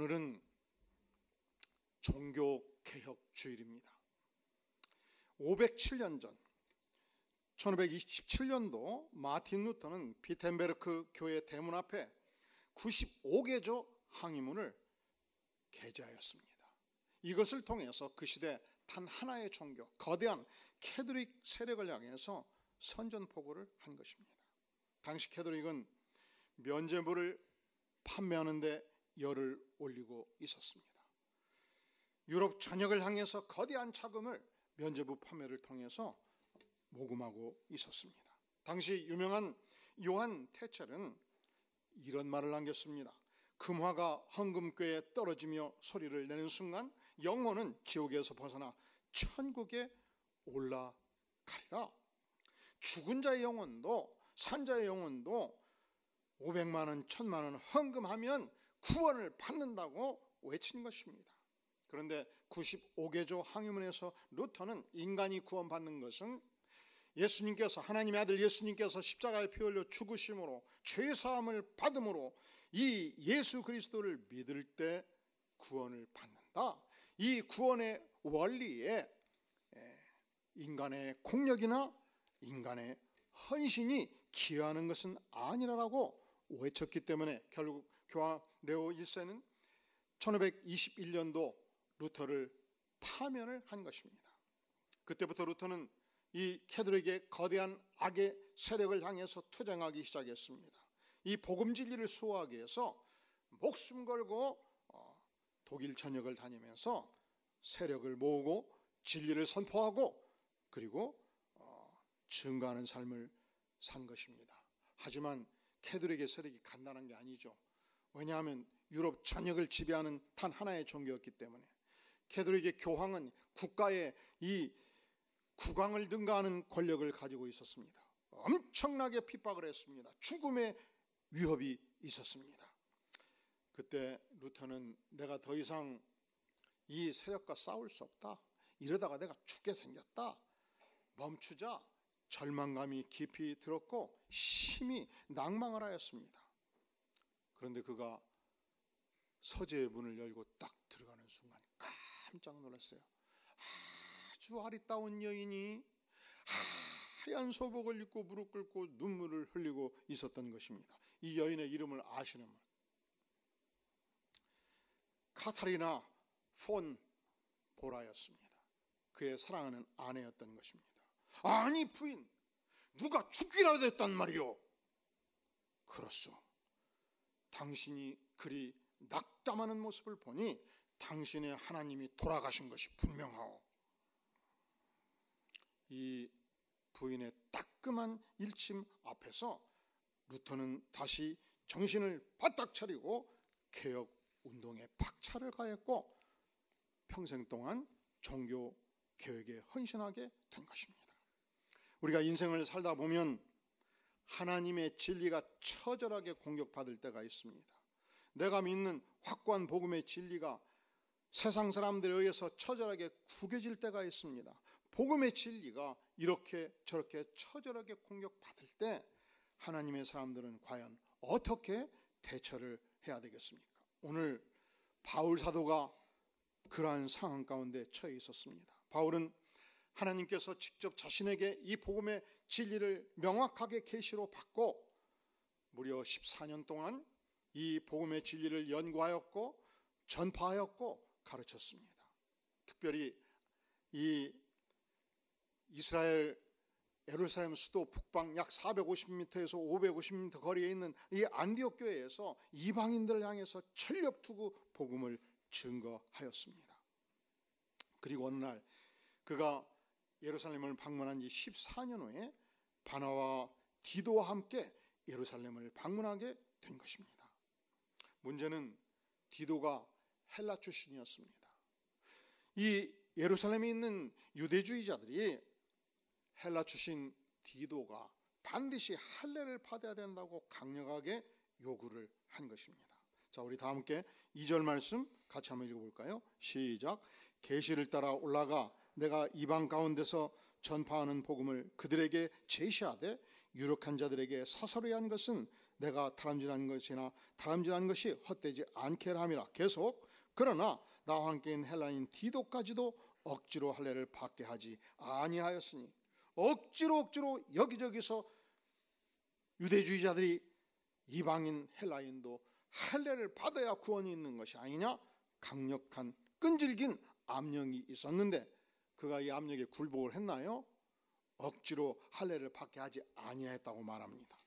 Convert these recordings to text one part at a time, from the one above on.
오늘은 종교개혁 주일입니다. 507년 전 1527년도 마틴 루터는 비텐베르크 교회 대문 앞에 95개조 항의문을 게재하였습니다. 이것을 통해서 그 시대 단 하나의 종교, 거대한 캐톨릭 세력을 향해서 선전포고를 한 것입니다. 당시 캐톨릭은 면죄부를 판매하는 데 열을 올리고 있었습니다. 유럽 전역을 향해서 거대한 자금을 면죄부 판매를 통해서 모금하고 있었습니다. 당시 유명한 요한 태첼은 이런 말을 남겼습니다. 금화가 헌금궤에 떨어지며 소리를 내는 순간 영혼은 지옥에서 벗어나 천국에 올라가리라. 죽은 자의 영혼도 산자의 영혼도 500만 원, 1000만 원 헌금하면 구원을 받는다고 외친 것입니다. 그런데 95개조 항의문에서 루터는 인간이 구원받는 것은 예수님께서, 하나님의 아들 예수님께서 십자가에 피 흘려 죽으심으로 죄사함을 받음으로 이 예수 그리스도를 믿을 때 구원을 받는다. 이 구원의 원리에 인간의 공력이나 인간의 헌신이 기여하는 것은 아니라고 외쳤기 때문에 결국 교황 레오 1세는 1521년도 루터를 파면을 한 것입니다. 그때부터 루터는 이 캐톨릭의 거대한 악의 세력을 향해서 투쟁하기 시작했습니다. 이 복음 진리를 수호하기 위해서 목숨 걸고 독일 전역을 다니면서 세력을 모으고 진리를 선포하고 그리고 증거하는 삶을 산 것입니다. 하지만 캐톨릭의 세력이 간단한 게 아니죠. 왜냐하면 유럽 전역을 지배하는 단 하나의 종교였기 때문에 캐톨릭의 교황은 국가의 이 국왕을 능가하는 권력을 가지고 있었습니다. 엄청나게 핍박을 했습니다. 죽음의 위협이 있었습니다. 그때 루터는 내가 더 이상 이 세력과 싸울 수 없다. 이러다가 내가 죽게 생겼다. 멈추자. 절망감이 깊이 들었고 심히 낭망을 하였습니다. 그런데 그가 서재의 문을 열고 딱 들어가는 순간 깜짝 놀랐어요. 아주 아리따운 여인이 하얀 소복을 입고 무릎 꿇고 눈물을 흘리고 있었던 것입니다. 이 여인의 이름을 아시는 분, 카타리나 폰 보라였습니다. 그의 사랑하는 아내였던 것입니다. 아니 부인, 누가 죽기라도 했단 말이오. 그렇소. 당신이 그리 낙담하는 모습을 보니 당신의 하나님이 돌아가신 것이 분명하오. 이 부인의 따끔한 일침 앞에서 루터는 다시 정신을 바짝 차리고 개혁 운동에 박차를 가했고 평생 동안 종교 개혁에 헌신하게 된 것입니다. 우리가 인생을 살다 보면 하나님의 진리가 처절하게 공격받을 때가 있습니다. 내가 믿는 확고한 복음의 진리가 세상 사람들에 의해서 처절하게 구겨질 때가 있습니다. 복음의 진리가 이렇게 저렇게 처절하게 공격받을 때 하나님의 사람들은 과연 어떻게 대처를 해야 되겠습니까? 오늘 바울 사도가 그러한 상황 가운데 처해 있었습니다. 바울은 하나님께서 직접 자신에게 이 복음의 진리를 명확하게 계시로 받고 무려 14년 동안 이 복음의 진리를 연구하였고 전파하였고 가르쳤습니다. 특별히 이 이스라엘 예루살렘 수도 북방 약 450m에서 550m 거리에 있는 이 안디옥 교회에서 이방인들을 향해서 전력투구 복음을 증거하였습니다. 그리고 어느 날 그가 예루살렘을 방문한 지 14년 후에 바나와 디도와 함께 예루살렘을 방문하게 된 것입니다. 문제는 디도가 헬라 출신이었습니다. 이 예루살렘에 있는 유대주의자들이 헬라 출신 디도가 반드시 할례를 받아야 된다고 강력하게 요구를 한 것입니다. 자, 우리 다 함께 2절 말씀 같이 한번 읽어볼까요? 시작. 계시를 따라 올라가 내가 이방 가운데서 전파하는 복음을 그들에게 제시하되 유력한 자들에게 사사로이 한 것은 내가 다름질한 것이 헛되지 않게 함이라. 계속 그러나 나와 함께인 헬라인 디도까지도 억지로 할례를 받게 하지 아니하였으니, 억지로 여기저기서 유대주의자들이 이방인 헬라인도 할례를 받아야 구원이 있는 것이 아니냐, 강력한 끈질긴 압력이 있었는데 그가 이 압력에 굴복을 했나요? 억지로 할례를 받게 하지 아니했다고 말합니다.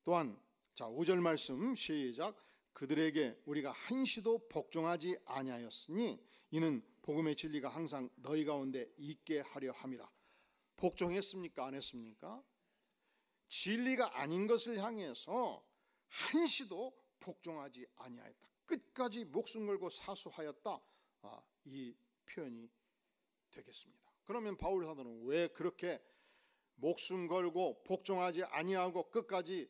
또한 5절 말씀 시작. 그들에게 우리가 한시도 복종하지 아니하였으니 이는 복음의 진리가 항상 너희 가운데 있게 하려 함이라. 복종했습니까? 안 했습니까? 진리가 아닌 것을 향해서 한시도 복종하지 아니하였다. 끝까지 목숨 걸고 사수하였다. 이 표현이 되겠습니다. 그러면 바울 사도는 왜 그렇게 목숨 걸고 복종하지 아니하고 끝까지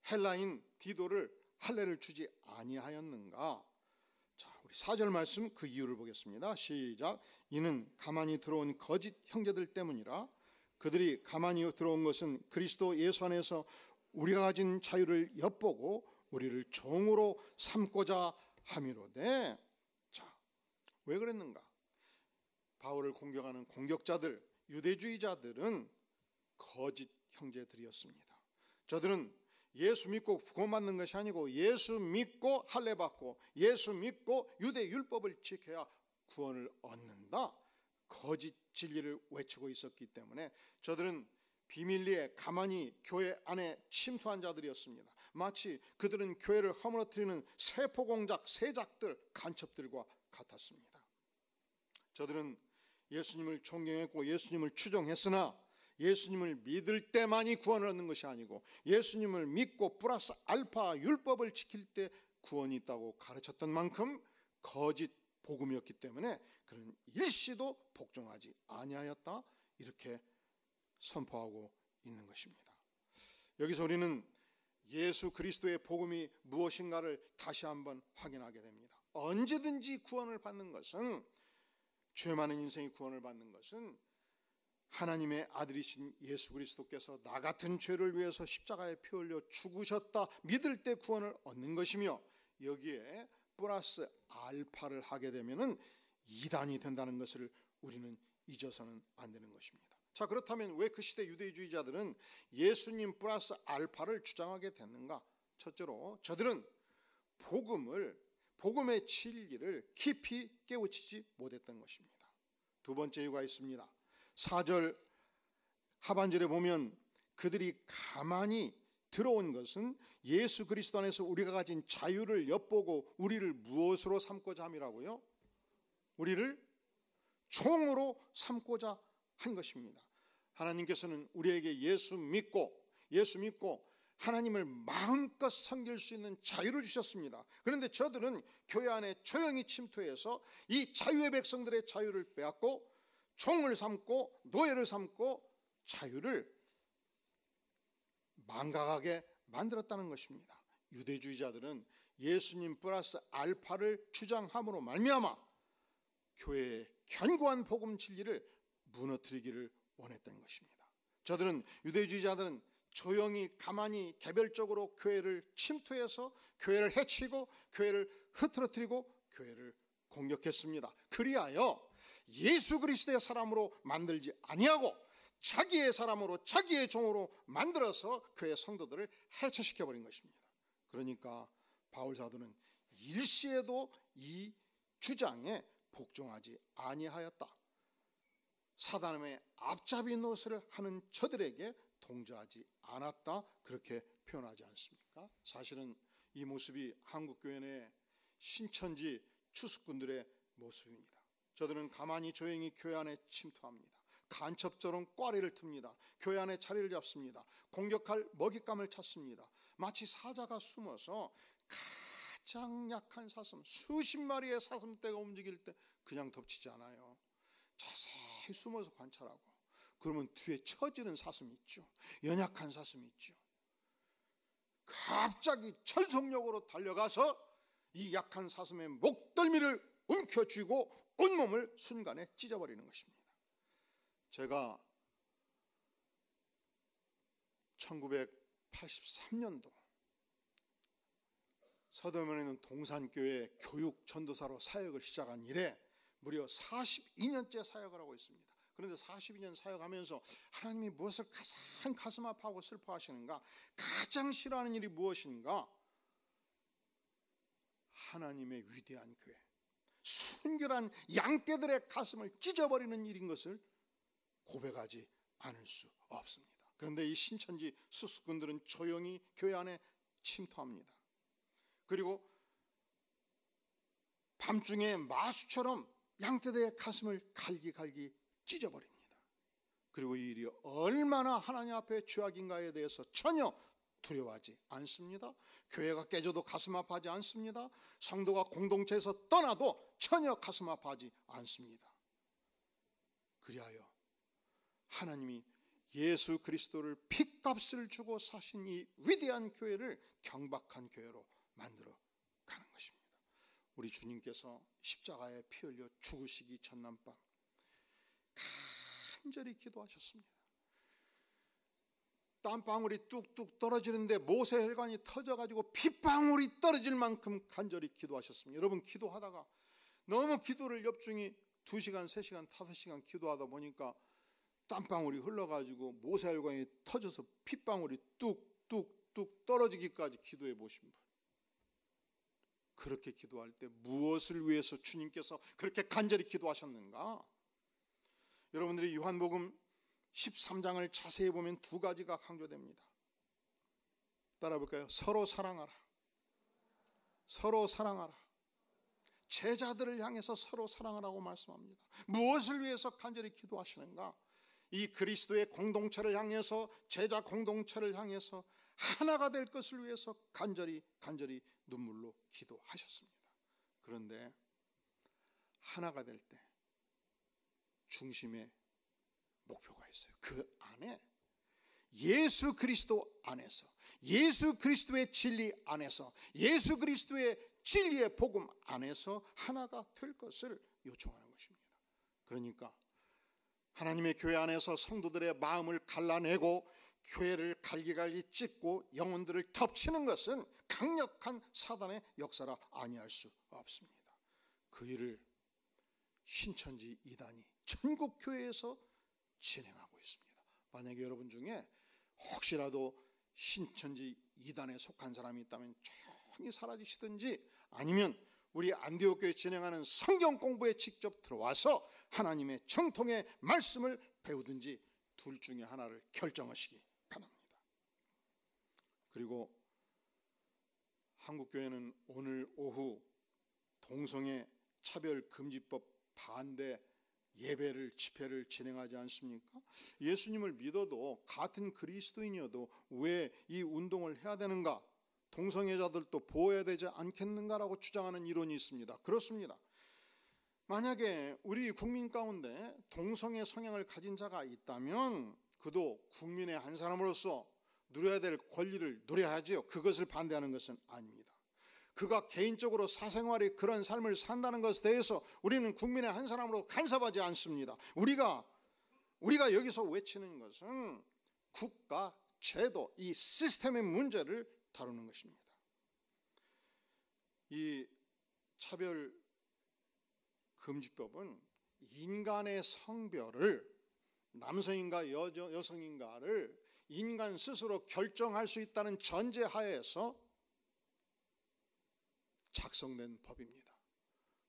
헬라인 디도를 할례를 주지 아니하였는가? 자, 우리 4절 말씀 그 이유를 보겠습니다. 시작. 이는 가만히 들어온 거짓 형제들 때문이라. 그들이 가만히 들어온 것은 그리스도 예수 안에서 우리가 가진 자유를 엿보고 우리를 종으로 삼고자 함이로되. 자, 왜 그랬는가? 바울을 공격하는 공격자들, 유대주의자들은 거짓 형제들이었습니다. 저들은 예수 믿고 구원받는 것이 아니고 예수 믿고 할례 받고 예수 믿고 유대 율법을 지켜야 구원을 얻는다, 거짓 진리를 외치고 있었기 때문에 저들은 비밀리에 가만히 교회 안에 침투한 자들이었습니다. 마치 그들은 교회를 허물어뜨리는 세포공작, 세작들, 간첩들과 같았습니다. 저들은 예수님을 존경했고 예수님을 추종했으나 예수님을 믿을 때만이 구원을 얻는 것이 아니고 예수님을 믿고 플러스 알파 율법을 지킬 때 구원이 있다고 가르쳤던 만큼 거짓 복음이었기 때문에 그는 일시도 복종하지 아니하였다, 이렇게 선포하고 있는 것입니다. 여기서 우리는 예수 그리스도의 복음이 무엇인가를 다시 한번 확인하게 됩니다. 언제든지 구원을 받는 것은, 죄 많은 인생이 구원을 받는 것은 하나님의 아들이신 예수 그리스도께서 나 같은 죄를 위해서 십자가에 피 흘려 죽으셨다 믿을 때 구원을 얻는 것이며, 여기에 플러스 알파를 하게 되면은 이단이 된다는 것을 우리는 잊어서는 안 되는 것입니다. 자, 그렇다면 왜 그 시대 유대주의자들은 예수님 플러스 알파를 주장하게 됐는가? 첫째로 저들은 복음의 진리를 깊이 깨우치지 못했던 것입니다. 두 번째 이유가 있습니다. 4절 하반절에 보면 그들이 가만히 들어온 것은 예수 그리스도 안에서 우리가 가진 자유를 엿보고 우리를 무엇으로 삼고자 함이라고요? 우리를 종으로 삼고자 한 것입니다. 하나님께서는 우리에게 예수 믿고 하나님을 마음껏 섬길 수 있는 자유를 주셨습니다. 그런데 저들은 교회 안에 조용히 침투해서 이 자유의 백성들의 자유를 빼앗고 종을 삼고 노예를 삼고 자유를 망각하게 만들었다는 것입니다. 유대주의자들은 예수님 플러스 알파를 주장함으로 말미암아 교회의 견고한 복음 진리를 무너뜨리기를 원했던 것입니다. 유대주의자들은 조용히 가만히 개별적으로 교회를 침투해서 교회를 해치고 교회를 흐트러뜨리고 교회를 공격했습니다. 그리하여 예수 그리스도의 사람으로 만들지 아니하고 자기의 사람으로 자기의 종으로 만들어서 교회 성도들을 해체시켜버린 것입니다. 그러니까 바울 사도는 일시에도 이 주장에 복종하지 아니하였다. 사단의 앞잡이 노릇을 하는 저들에게 동조하지 않았다, 그렇게 표현하지 않습니까? 사실은 이 모습이 한국교회 내 신천지 추수꾼들의 모습입니다. 저들은 가만히 조용히 교회 안에 침투합니다. 간첩처럼 꽈리를 틉니다. 교회 안에 자리를 잡습니다. 공격할 먹잇감을 찾습니다. 마치 사자가 숨어서 가장 약한 사슴, 수십 마리의 사슴떼가 움직일 때 그냥 덮치지 않아요. 자세히 숨어서 관찰하고, 그러면 뒤에 처지는 사슴이 있죠. 연약한 사슴이 있죠. 갑자기 전속력으로 달려가서 이 약한 사슴의 목덜미를 움켜쥐고 온몸을 순간에 찢어버리는 것입니다. 제가 1983년도 서대문에 있는 동산교회 교육 전도사로 사역을 시작한 이래 무려 42년째 사역을 하고 있습니다. 그런데 42년 사역하면서 하나님이 무엇을 가장 가슴 아파하고 슬퍼하시는가, 가장 싫어하는 일이 무엇인가? 하나님의 위대한 교회, 순결한 양떼들의 가슴을 찢어버리는 일인 것을 고백하지 않을 수 없습니다. 그런데 이 신천지 수습군들은 조용히 교회 안에 침투합니다. 그리고 밤중에 마수처럼 양떼들의 가슴을 갈기갈기 찢어버립니다. 그리고 이 일이 얼마나 하나님 앞에 죄악인가에 대해서 전혀 두려워하지 않습니다. 교회가 깨져도 가슴 아파하지 않습니다. 성도가 공동체에서 떠나도 전혀 가슴 아파하지 않습니다. 그리하여 하나님이 예수 그리스도를 핏값을 주고 사신 이 위대한 교회를 경박한 교회로 만들어 가는 것입니다. 우리 주님께서 십자가에 피 흘려 죽으시기 전날밤 간절히 기도하셨습니다. 땀방울이 뚝뚝 떨어지는데 모세 혈관이 터져가지고 핏방울이 떨어질 만큼 간절히 기도하셨습니다. 여러분, 기도하다가 너무 기도를 옆중이 2시간, 3시간, 5시간 기도하다 보니까 땀방울이 흘러가지고 모세 혈관이 터져서 핏방울이 뚝뚝뚝 떨어지기까지 기도해 보신 분, 그렇게 기도할 때 무엇을 위해서 주님께서 그렇게 간절히 기도하셨는가? 여러분들이 요한복음 13장을 자세히 보면 2가지가 강조됩니다. 따라 볼까요? 서로 사랑하라. 서로 사랑하라. 제자들을 향해서 서로 사랑하라고 말씀합니다. 무엇을 위해서 간절히 기도하시는가? 이 그리스도의 공동체를 향해서, 제자 공동체를 향해서 하나가 될 것을 위해서 간절히 눈물로 기도하셨습니다. 그런데 하나가 될 때 중심에 목표가 있어요. 그 안에 예수 그리스도 안에서, 예수 그리스도의 진리 안에서, 예수 그리스도의 진리의 복음 안에서 하나가 될 것을 요청하는 것입니다. 그러니까 하나님의 교회 안에서 성도들의 마음을 갈라내고 교회를 갈기갈기 찢고 영혼들을 덮치는 것은 강력한 사단의 역사라 아니할 수 없습니다. 그 일을 신천지 이단이 전국 교회에서 진행하고 있습니다. 만약에 여러분 중에 혹시라도 신천지 이단에 속한 사람이 있다면 조용히 사라지시든지, 아니면 우리 안디옥 교회 진행하는 성경 공부에 직접 들어와서 하나님의 정통의 말씀을 배우든지 둘 중에 하나를 결정하시기 바랍니다. 그리고 한국교회는 오늘 오후 동성애 차별금지법 반대 예배를, 집회를 진행하지 않습니까? 예수님을 믿어도 같은 그리스도인이어도 왜 이 운동을 해야 되는가? 동성애자들도 보호해야 되지 않겠는가라고 주장하는 이론이 있습니다. 그렇습니다. 만약에 우리 국민 가운데 동성애 성향을 가진 자가 있다면 그도 국민의 한 사람으로서 누려야 될 권리를 누려야지요. 그것을 반대하는 것은 아닙니다. 그가 개인적으로 사생활이 그런 삶을 산다는 것에 대해서 우리는 국민의 한 사람으로 간섭하지 않습니다. 우리가 여기서 외치는 것은 국가, 제도, 이 시스템의 문제를 다루는 것입니다. 이 차별금지법은 인간의 성별을, 남성인가 여성인가를 인간 스스로 결정할 수 있다는 전제하에서 작성된 법입니다.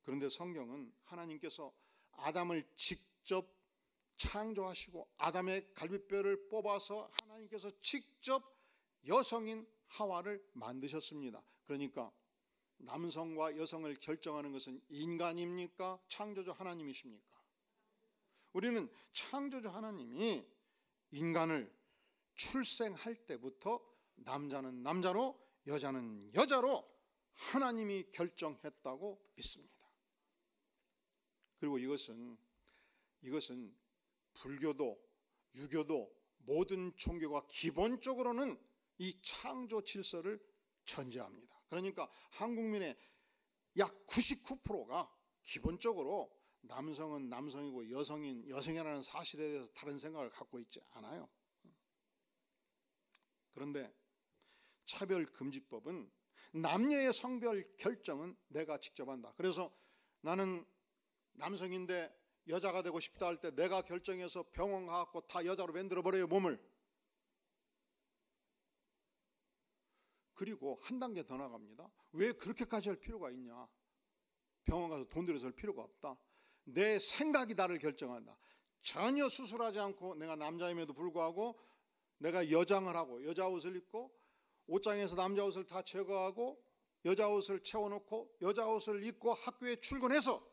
그런데 성경은 하나님께서 아담을 직접 창조하시고 아담의 갈비뼈를 뽑아서 하나님께서 직접 여성인 하와를 만드셨습니다. 그러니까 남성과 여성을 결정하는 것은 인간입니까? 창조주 하나님이십니까? 우리는 창조주 하나님이 인간을 출생할 때부터 남자는 남자로 여자는 여자로 하나님이 결정했다고 믿습니다. 그리고 이것은 불교도 유교도 모든 종교가 기본적으로는 이 창조 질서를 전제합니다. 그러니까 한국민의 약 99%가 기본적으로 남성은 남성이고 여성인 여성이라는 사실에 대해서 다른 생각을 갖고 있지 않아요. 그런데 차별금지법은 남녀의 성별 결정은 내가 직접 한다. 그래서 나는 남성인데 여자가 되고 싶다 할 때 내가 결정해서 병원 가고 다 여자로 만들어버려요, 몸을. 그리고 한 단계 더 나갑니다. 왜 그렇게까지 할 필요가 있냐? 병원 가서 돈 들여서 할 필요가 없다. 내 생각이 나를 결정한다. 전혀 수술하지 않고 내가 남자임에도 불구하고 내가 여장을 하고 여자 옷을 입고 옷장에서 남자 옷을 다 제거하고 여자 옷을 채워놓고 여자 옷을 입고 학교에 출근해서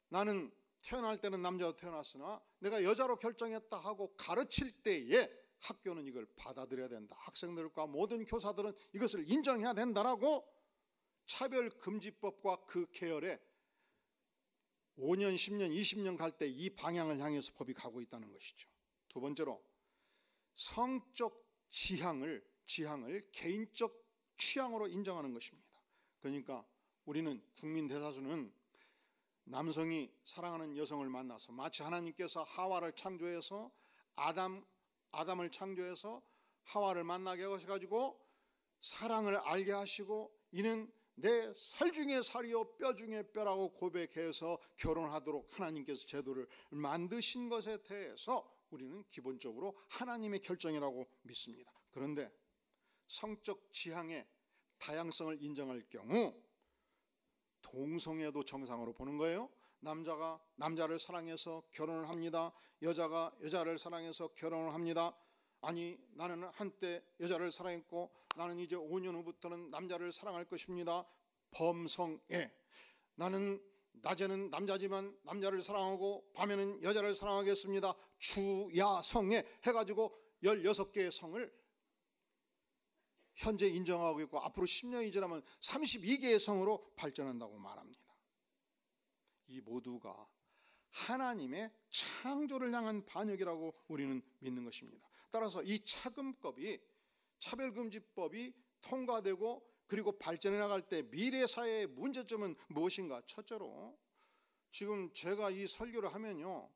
나는 태어날 때는 남자로 태어났으나 내가 여자로 결정했다 하고 가르칠 때에 학교는 이걸 받아들여야 된다. 학생들과 모든 교사들은 이것을 인정해야 된다라고 차별금지법과 그 계열에 5년, 10년, 20년 갈 때 이 방향을 향해서 법이 가고 있다는 것이죠. 두 번째로 성적 지향을 개인적 취향으로 인정하는 것입니다. 그러니까 우리는 국민 대다수는 남성이 사랑하는 여성을 만나서 마치 하나님께서 하와를 창조해서 아담을 창조해서 하와를 만나게 하셔가지고 사랑을 알게 하시고 이는 내 살 중에 살이요 뼈 중에 뼈라고 고백해서 결혼하도록 하나님께서 제도를 만드신 것에 대해서 우리는 기본적으로 하나님의 결정이라고 믿습니다. 그런데 성적 지향의 다양성을 인정할 경우 동성애도 정상으로 보는 거예요. 남자가 남자를 사랑해서 결혼을 합니다. 여자가 여자를 사랑해서 결혼을 합니다. 아니 나는 한때 여자를 사랑했고 나는 이제 5년 후부터는 남자를 사랑할 것입니다. 범성애. 나는 낮에는 남자지만 남자를 사랑하고 밤에는 여자를 사랑하겠습니다. 주야성애 해가지고 16개의 성을 현재 인정하고 있고 앞으로 10년이 지나면 32개의 성으로 발전한다고 말합니다. 이 모두가 하나님의 창조를 향한 반역이라고 우리는 믿는 것입니다. 따라서 이 차별금지법이 통과되고 그리고 발전해 나갈 때 미래 사회의 문제점은 무엇인가? 첫째로 지금 제가 이 설교를 하면요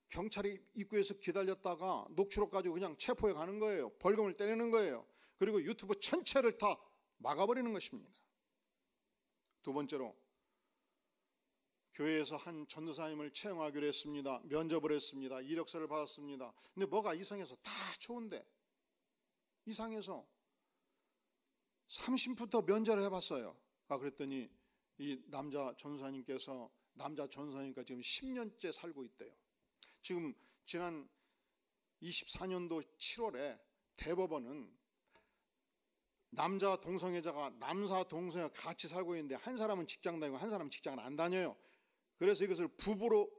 경찰이 입구에서 기다렸다가 녹취록 가지고 그냥 체포해 가는 거예요. 벌금을 때리는 거예요. 그리고 유튜브 전체를 다 막아버리는 것입니다. 두 번째로 교회에서 한 전도사님을 채용하기로 했습니다. 면접을 했습니다. 이력서를 받았습니다. 근데 뭐가 이상해서 다 좋은데 이상해서 30분부터 면접을 해봤어요. 그랬더니 이 남자 전도사님께서 지금 10년째 살고 있대요. 지금 지난 24년도 7월에 대법원은 남자 동성애자가 남사 동성애가 같이 살고 있는데 한 사람은 직장 다니고 한 사람은 직장을 안 다녀요. 그래서 이것을 부부로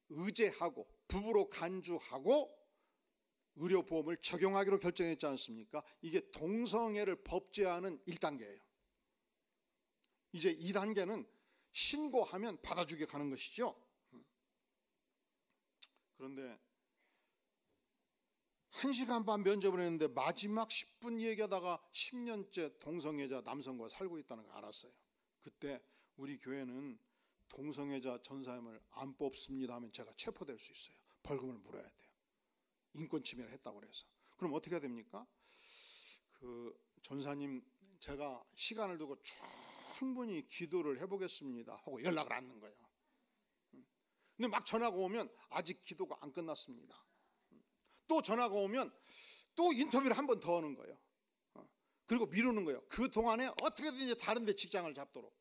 의제하고 부부로 간주하고 의료보험을 적용하기로 결정했지 않습니까? 이게 동성애를 법제화하는 1단계예요. 이제 2단계는 신고하면 받아주게 가는 것이죠. 그런데 1시간 반 면접을 했는데 마지막 10분 얘기하다가 10년째 동성애자 남성과 살고 있다는 걸 알았어요. 그때 우리 교회는 동성애자 전사님을 안 뽑습니다 하면 제가 체포될 수 있어요. 벌금을 물어야 돼요. 인권 침해를 했다고 그래서. 그럼 어떻게 해야 됩니까? 그 전사님 제가 시간을 두고 충분히 기도를 해보겠습니다 하고 연락을 안 넣은 거예요. 근데 막 전화가 오면 아직 기도가 안 끝났습니다. 또 전화가 오면 또 인터뷰를 한 번 더 하는 거예요. 그리고 미루는 거예요. 그 동안에 어떻게든 다른 데 직장을 잡도록.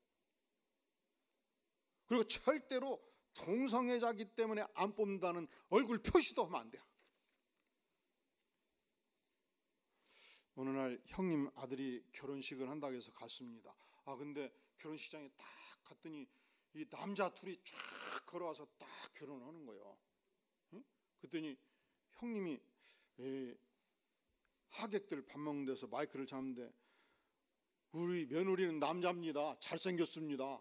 그리고 절대로 동성애자기 때문에 안 뽑는다는 얼굴 표시도 하면 안 돼요. 어느 날 형님 아들이 결혼식을 한다고 해서 갔습니다. 근데 결혼식장에 딱 갔더니 이 남자 둘이 쫙 걸어와서 딱 결혼을 하는 거예요. 그랬더니 형님이 하객들 밥 먹는 데서 마이크를 잡는데 우리 며느리는 남자입니다. 잘생겼습니다.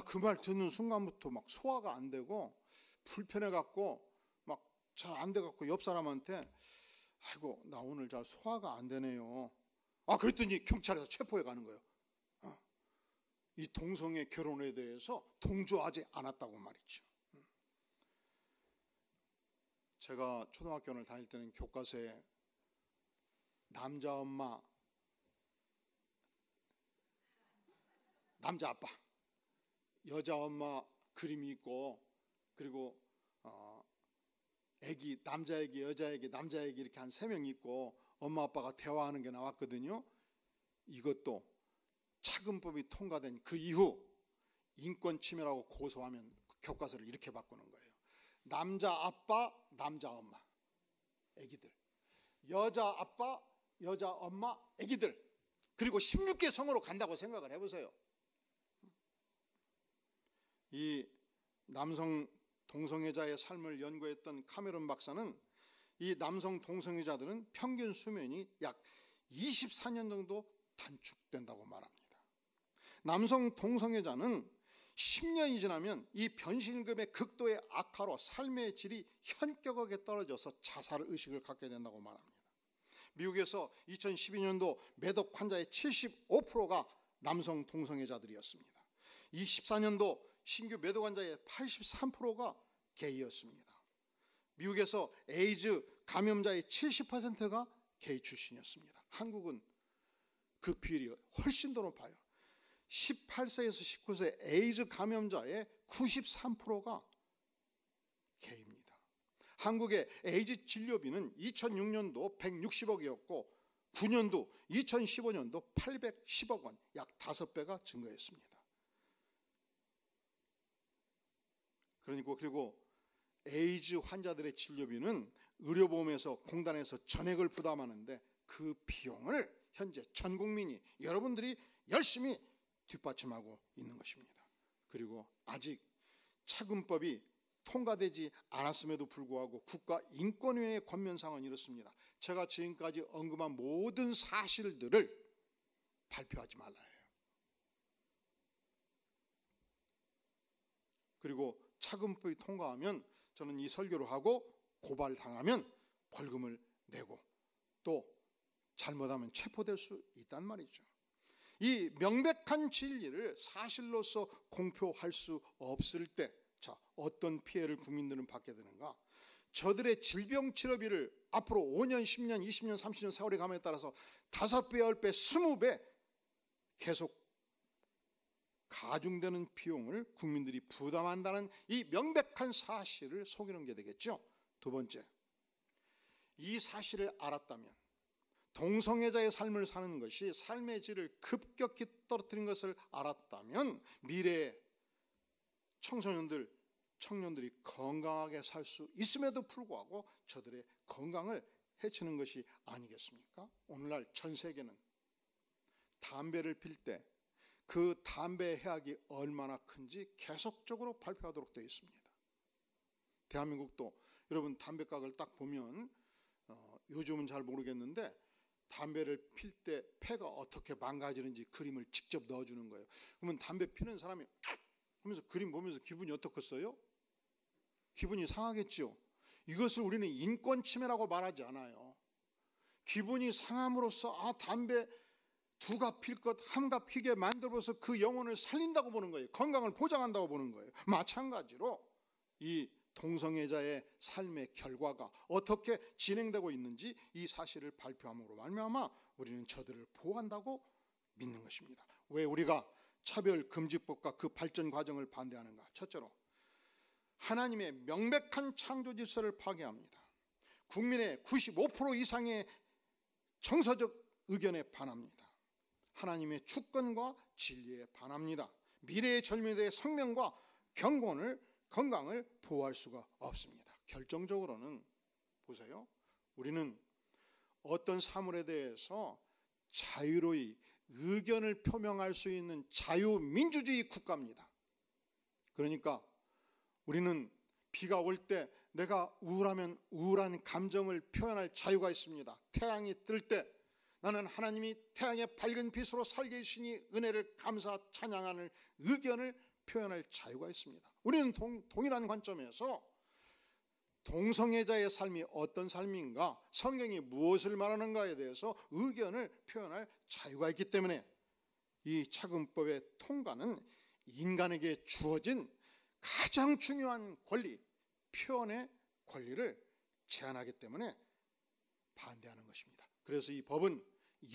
그 말 듣는 순간부터 막 소화가 안 되고 불편해갖고 막 잘 안 돼갖고 옆 사람한테 아이고 나 오늘 잘 소화가 안 되네요. 그랬더니 경찰에서 체포해 가는 거예요. 이 동성애 결혼에 대해서 동조하지 않았다고 말이죠. 제가 초등학교를 다닐 때는 교과서에 남자 엄마 남자 아빠, 여자 엄마 그림이 있고, 그리고 애기, 남자 애기, 여자 애기, 남자 애기 이렇게 한 3명 있고 엄마 아빠가 대화하는 게 나왔거든요. 이것도 차근법이 통과된 그 이후 인권 침해라고 고소하면 교과서를 이렇게 바꾸는 거예요. 남자 아빠, 남자 엄마, 애기들, 여자 아빠, 여자 엄마, 애기들, 그리고 16개 성으로 간다고 생각을 해보세요. 이 남성 동성애자의 삶을 연구했던 카메론 박사는 이 남성 동성애자들은 평균 수명이 약 24년 정도 단축된다고 말합니다. 남성 동성애자는 10년이 지나면 이 변신급의 극도의 악화로 삶의 질이 현격하게 떨어져서 자살 의식을 갖게 된다고 말합니다. 미국에서 2012년도 매독 환자의 75%가 남성 동성애자들이었습니다. 2014년도 신규 매독 환자의 83%가 게이였습니다. 미국에서 에이즈 감염자의 70%가 게이 출신이었습니다. 한국은 그 비율이 훨씬 더 높아요. 18세에서 19세 에이즈 감염자의 93%가 게이입니다. 한국의 에이즈 진료비는 2006년도 160억이었고 9년도 2015년도 810억 원, 약 5배가 증가했습니다. 그리고 에이즈 환자들의 진료비는 의료보험에서 공단에서 전액을 부담하는데 그 비용을 현재 전 국민이, 여러분들이 열심히 뒷받침하고 있는 것입니다. 그리고 아직 차근법이 통과되지 않았음에도 불구하고 국가인권위원회의 권면사항은 이렇습니다. 제가 지금까지 언급한 모든 사실들을 발표하지 말라 해요. 그리고 차근법이 통과하면 저는 이 설교를 하고 고발당하면 벌금을 내고 또 잘못하면 체포될 수 있단 말이죠. 이 명백한 진리를 사실로서 공표할 수 없을 때, 자, 어떤 피해를 국민들은 받게 되는가? 저들의 질병 치료비를 앞으로 5년, 10년, 20년, 30년 세월이 감에 따라서 5배, 10배, 20배 계속 가중되는 비용을 국민들이 부담한다는 이 명백한 사실을 속이는 게 되겠죠. 두 번째, 이 사실을 알았다면, 동성애자의 삶을 사는 것이 삶의 질을 급격히 떨어뜨린 것을 알았다면 미래의 청년들이 건강하게 살 수 있음에도 불구하고 저들의 건강을 해치는 것이 아니겠습니까? 오늘날 전 세계는 담배를 필 때 그 담배의 해악이 얼마나 큰지 계속적으로 발표하도록 되어 있습니다. 대한민국도 여러분 담배각을 딱 보면 요즘은 잘 모르겠는데 담배를 필 때 폐가 어떻게 망가지는지 그림을 직접 넣어주는 거예요. 그러면 담배 피는 사람이 하면서 그림 보면서 기분이 어떻겠어요? 기분이 상하겠죠. 이것을 우리는 인권 침해라고 말하지 않아요. 기분이 상함으로써 담배 2갑 필 것 1갑 피게 만들어서 그 영혼을 살린다고 보는 거예요. 건강을 보장한다고 보는 거예요. 마찬가지로 이 동성애자의 삶의 결과가 어떻게 진행되고 있는지 이 사실을 발표함으로 말미암아 우리는 저들을 보호한다고 믿는 것입니다. 왜 우리가 차별금지법과 그 발전 과정을 반대하는가? 첫째로 하나님의 명백한 창조 질서를 파괴합니다. 국민의 95% 이상의 정서적 의견에 반합니다. 하나님의 주권과 진리에 반합니다. 미래의 젊은이들의 생명과 건강을 보호할 수가 없습니다. 결정적으로는 보세요. 우리는 어떤 사물에 대해서 자유로이 의견을 표명할 수 있는 자유민주주의 국가입니다. 그러니까 우리는 비가 올 때 내가 우울하면 우울한 감정을 표현할 자유가 있습니다. 태양이 뜰 때 나는 하나님이 태양의 밝은 빛으로 살게 해주시니 은혜를 감사 찬양하는 의견을 표현할 자유가 있습니다. 우리는 동일한 관점에서 동성애자의 삶이 어떤 삶인가, 성경이 무엇을 말하는가에 대해서 의견을 표현할 자유가 있기 때문에 이 차근법의 통과는 인간에게 주어진 가장 중요한 권리, 표현의 권리를 제한하기 때문에 반대하는 것입니다. 그래서 이 법은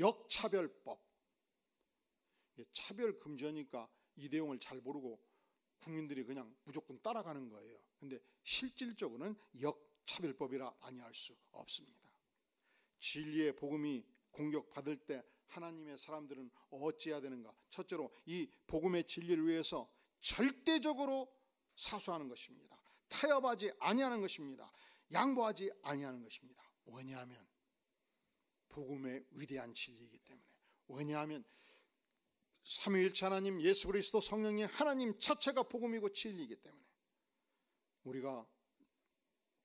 역차별법, 차별금지하니까 이 내용을 잘 모르고 국민들이 그냥 무조건 따라가는 거예요. 근데 실질적으로는 역차별법이라 아니할 수 없습니다. 진리의 복음이 공격받을 때 하나님의 사람들은 어찌해야 되는가? 첫째로 이 복음의 진리를 위해서 절대적으로 사수하는 것입니다. 타협하지 아니하는 것입니다. 양보하지 아니하는 것입니다. 왜냐하면 복음의 위대한 진리이기 때문에, 왜냐하면 삼위일체 하나님 예수 그리스도 성령의 하나님 자체가 복음이고 진리이기 때문에 우리가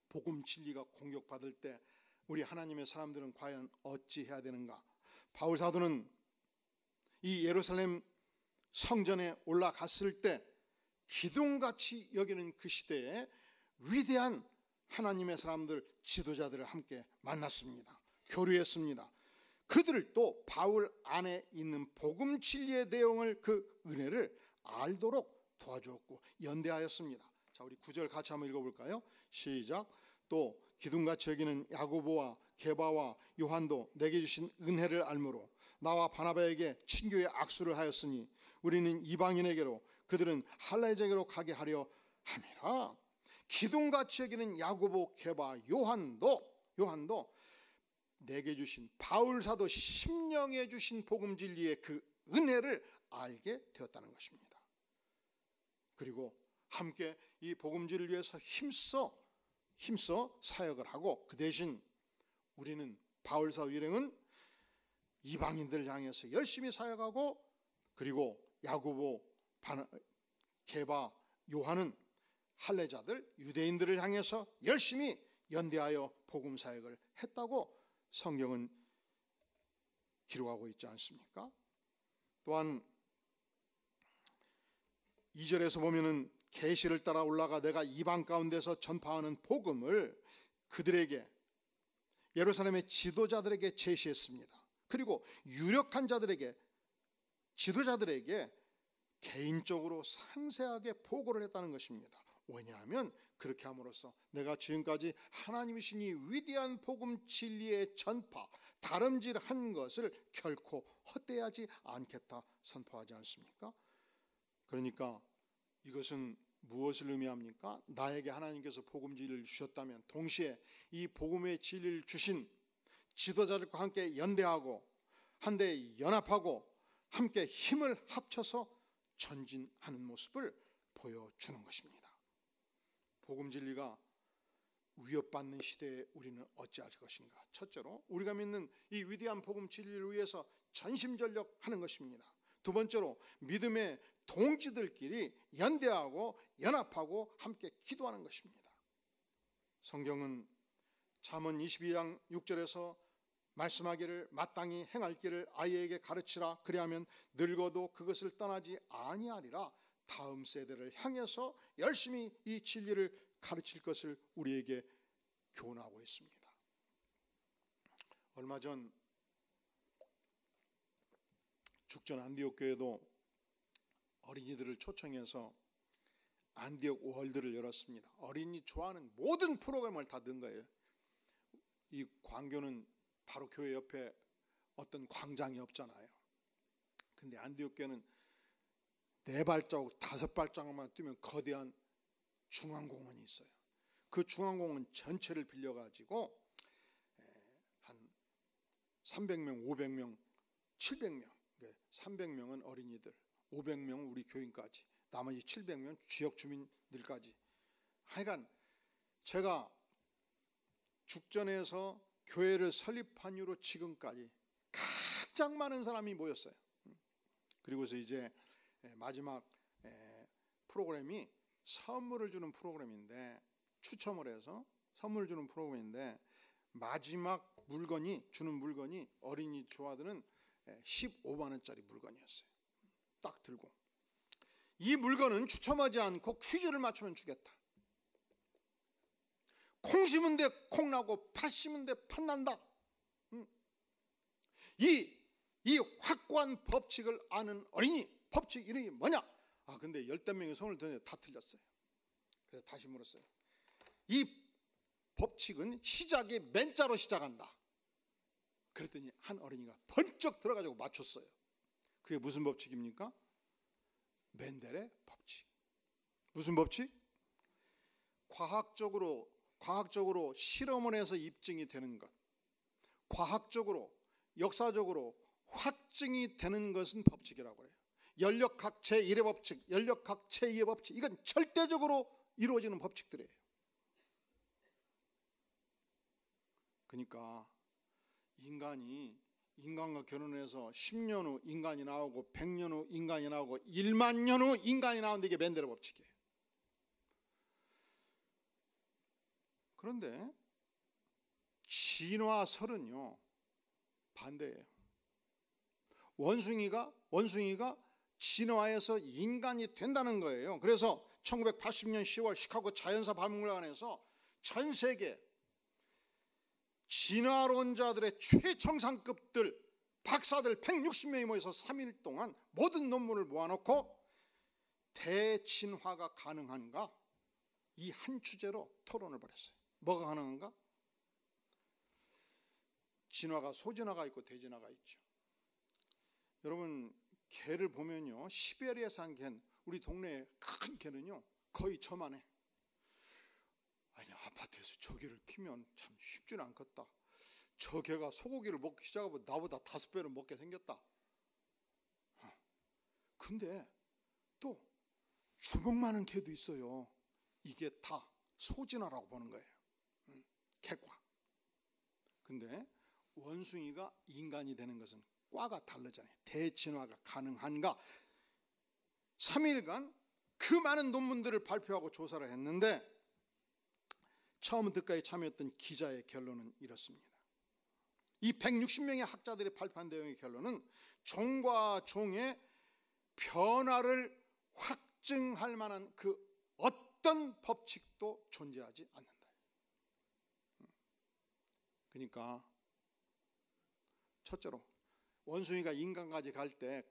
복음 진리가 공격받을 때 우리 하나님의 사람들은 과연 어찌해야 되는가? 바울 사도는 이 예루살렘 성전에 올라갔을 때 기둥같이 여기는 그 시대에 위대한 하나님의 사람들, 지도자들을 함께 만났습니다. 교류했습니다. 그들을 또 바울 안에 있는 복음 진리의 내용을, 그 은혜를 알도록 도와주었고 연대하였습니다. 자, 우리 9절 같이 한번 읽어볼까요? 시작. 또 기둥같이 여기는 야고보와 게바와 요한도 내게 주신 은혜를 알므로 나와 바나바에게 친교의 악수를 하였으니 우리는 이방인에게로 그들은 할례제게로 가게 하려 함이라. 기둥같이 여기는 야고보, 게바, 요한도 내게 주신, 바울 사도 심령에 주신 복음 진리의 그 은혜를 알게 되었다는 것입니다. 그리고 함께 이 복음 진리를 위해서 힘써 사역을 하고, 그 대신 우리는 바울 사도 일행은 이방인들을 향해서 열심히 사역하고, 그리고 야고보, 게바, 요한은 할례자들, 유대인들을 향해서 열심히 연대하여 복음 사역을 했다고 성경은 기록하고 있지 않습니까? 또한 2절에서 보면은 계시를 따라 올라가 내가 이방 가운데서 전파하는 복음을 그들에게, 예루살렘의 지도자들에게 제시했습니다. 그리고 유력한 자들에게, 지도자들에게 개인적으로 상세하게 보고를 했다는 것입니다. 왜냐하면 그렇게 함으로써 내가 지금까지 하나님이신 이 위대한 복음 진리의 전파, 다름질한 것을 결코 헛되하지 않겠다 선포하지 않습니까? 그러니까 이것은 무엇을 의미합니까? 나에게 하나님께서 복음 진리를 주셨다면 동시에 이 복음의 진리를 주신 지도자들과 함께 연대하고 한데 연합하고 함께 힘을 합쳐서 전진하는 모습을 보여주는 것입니다. 복음 진리가 위협받는 시대에 우리는 어찌할 것인가? 첫째로 우리가 믿는 이 위대한 복음 진리를 위해서 전심전력하는 것입니다. 두 번째로 믿음의 동지들끼리 연대하고 연합하고 함께 기도하는 것입니다. 성경은 잠언 22장 6절에서 말씀하기를 마땅히 행할 길을 아이에게 가르치라. 그리하면 늙어도 그것을 떠나지 아니하리라. 다음 세대를 향해서 열심히 이 진리를 가르칠 것을 우리에게 교훈하고 있습니다. 얼마 전 죽전 안디옥 교회도 어린이들을 초청해서 안디옥 월드를 열었습니다. 어린이 좋아하는 모든 프로그램을 다 넣은 거예요. 이 광교는 바로 교회 옆에 어떤 광장이 없잖아요. 근데 안디옥 교회는 4발자국 5발자국만 뛰면 거대한 중앙공원이 있어요. 그 중앙공원 전체를 빌려가지고 한 300명, 500명, 700명, 300명은 어린이들, 500명은 우리 교인까지, 나머지 700명 지역 주민들까지. 하여간 제가 죽전에서 교회를 설립한 이후로 지금까지 가장 많은 사람이 모였어요. 그리고서 이제 마지막 프로그램이 선물을 주는 프로그램인데, 추첨을 해서 선물을 주는 프로그램인데, 마지막 주는 물건이 어린이 좋아하는 15만 원짜리 물건이었어요. 딱 들고, 이 물건은 추첨하지 않고 퀴즈를 맞추면 주겠다. 콩 심은 데 콩 나고 팥 심은 데 팥 난다. 이 확고한 법칙을 아는 어린이, 법칙 이름이 뭐냐? 근데 10명이 손을 드는데 다 틀렸어요. 그래서 다시 물었어요. 이 법칙은 시작이 맨자로 시작한다. 그랬더니 한 어린이가 번쩍 들어가지고 맞췄어요. 그게 무슨 법칙입니까? 멘델의 법칙. 무슨 법칙? 과학적으로 실험을 해서 입증이 되는 것, 과학적으로 역사적으로 확증이 되는 것은 법칙이라고 해요. 연력학 제1의 법칙, 연력학 제2의 법칙, 이건 절대적으로 이루어지는 법칙들이에요. 그러니까 인간과 결혼해서 10년 후 인간이 나오고 100년 후 인간이 나오고 1만 년 후 인간이 나오는데 이게 멘델의 법칙이에요. 그런데 진화설은요 반대예요. 원숭이가 진화해서 인간이 된다는 거예요. 그래서 1980년 10월 시카고 자연사 박물관에서 전 세계 진화론자들의 최정상급들 박사들 160명이 모여서 3일 동안 모든 논문을 모아놓고 대진화가 가능한가? 이 한 주제로 토론을 벌였어요. 뭐가 가능한가? 진화가 소진화가 있고 대진화가 있죠. 여러분 개를 보면요, 시베리아 산 개는 우리 동네에 큰 개는요 거의 저만해. 아니 아파트에서 저 개를 키우면 참 쉽지는 않겠다. 저 개가 소고기를 먹기 시작하면 나보다 5배를 먹게 생겼다. 근데 또 주먹 많은 개도 있어요. 이게 다 소진화라고 보는 거예요. 개과. 근데 원숭이가 인간이 되는 것은 과가 다르잖아요. 대진화가 가능한가? 3일간 그 많은 논문들을 발표하고 조사를 했는데 처음부터 끝까지 참여했던 기자의 결론은 이렇습니다. 이 160명의 학자들이 발표한 내용의 결론은 종과 종의 변화를 확증할 만한 그 어떤 법칙도 존재하지 않는다. 그러니까 첫째로 원숭이가 인간까지 갈 때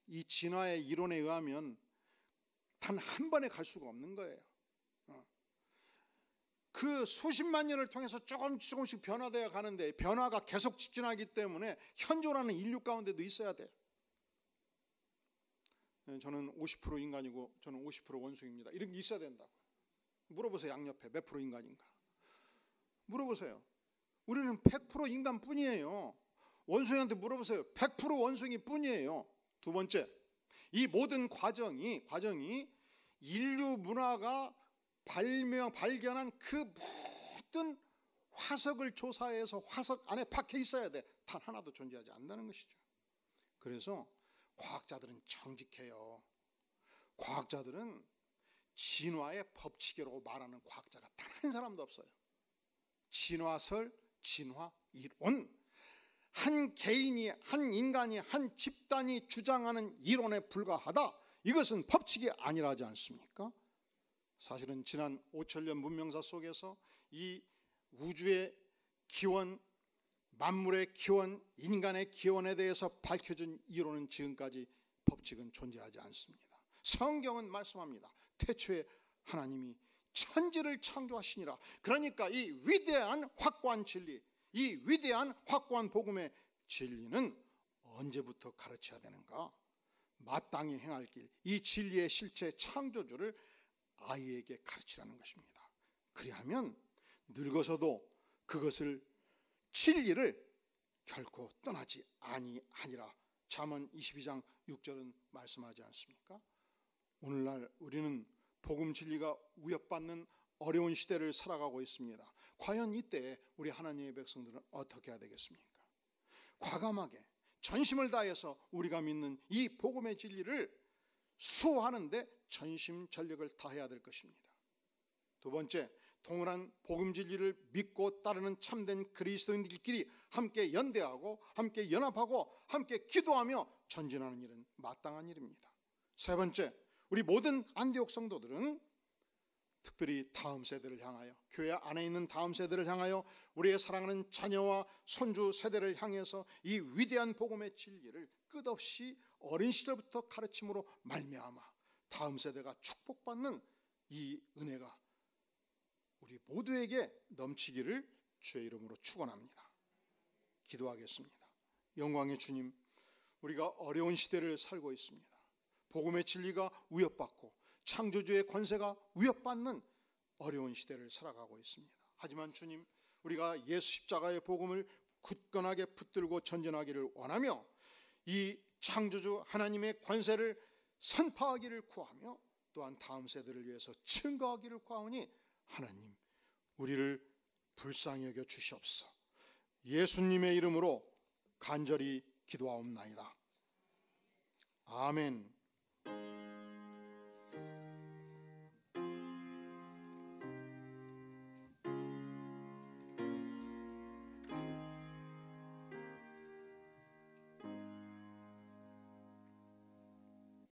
이 진화의 이론에 의하면 단 한 번에 갈 수가 없는 거예요. 그 수십만 년을 통해서 조금씩 변화되어 가는데 변화가 계속 직진하기 때문에 현존하는 인류 가운데도 있어야 돼요. 저는 50% 인간이고 저는 50% 원숭이입니다. 이런 게 있어야 된다고. 물어보세요. 양옆에 몇 프로 인간인가? 물어보세요. 우리는 100% 인간뿐이에요. 원숭이한테 물어보세요. 100% 원숭이 뿐이에요. 두 번째, 이 모든 과정이 인류 문화가 발견한 그 모든 화석을 조사해서 화석 안에 박혀 있어야 돼. 단 하나도 존재하지 않는다는 것이죠. 그래서 과학자들은 정직해요. 과학자들은 진화의 법칙이라고 말하는 과학자가 단 한 사람도 없어요. 진화설, 진화 이론, 한 개인이, 한 인간이, 한 집단이 주장하는 이론에 불과하다. 이것은 법칙이 아니라 하지 않습니까? 사실은 지난 5천년 문명사 속에서 이 우주의 기원, 만물의 기원, 인간의 기원에 대해서 밝혀진 이론은 지금까지 법칙은 존재하지 않습니다. 성경은 말씀합니다. 태초에 하나님이 천지를 창조하시니라. 그러니까 이 위대한 확고한 진리, 이 위대한 확고한 복음의 진리는 언제부터 가르쳐야 되는가? 마땅히 행할 길, 이 진리의 실체 창조주를 아이에게 가르치라는 것입니다. 그리하면 늙어서도 그것을 진리를 결코 떠나지 아니하니라. 잠언 22장 6절은 말씀하지 않습니까? 오늘날 우리는 복음 진리가 위협받는 어려운 시대를 살아가고 있습니다. 과연 이때 우리 하나님의 백성들은 어떻게 해야 되겠습니까? 과감하게 전심을 다해서 우리가 믿는 이 복음의 진리를 수호하는데 전심전력을 다해야 될 것입니다. 두 번째, 동일한 복음 진리를 믿고 따르는 참된 그리스도인들끼리 함께 연대하고 함께 연합하고 함께 기도하며 전진하는 일은 마땅한 일입니다. 세 번째, 우리 모든 안디옥 성도들은 특별히 다음 세대를 향하여, 교회 안에 있는 다음 세대를 향하여, 우리의 사랑하는 자녀와 손주 세대를 향해서 이 위대한 복음의 진리를 끝없이 어린 시절부터 가르침으로 말미암아 다음 세대가 축복받는 이 은혜가 우리 모두에게 넘치기를 주의 이름으로 축원합니다. 기도하겠습니다. 영광의 주님, 우리가 어려운 시대를 살고 있습니다. 복음의 진리가 위협받고 창조주의 권세가 위협받는 어려운 시대를 살아가고 있습니다. 하지만 주님, 우리가 예수 십자가의 복음을 굳건하게 붙들고 전진하기를 원하며 이 창조주 하나님의 권세를 선포하기를 구하며 또한 다음 세대를 위해서 증거하기를 구하오니 하나님, 우리를 불쌍히 여겨 주시옵소서. 예수님의 이름으로 간절히 기도하옵나이다. 아멘.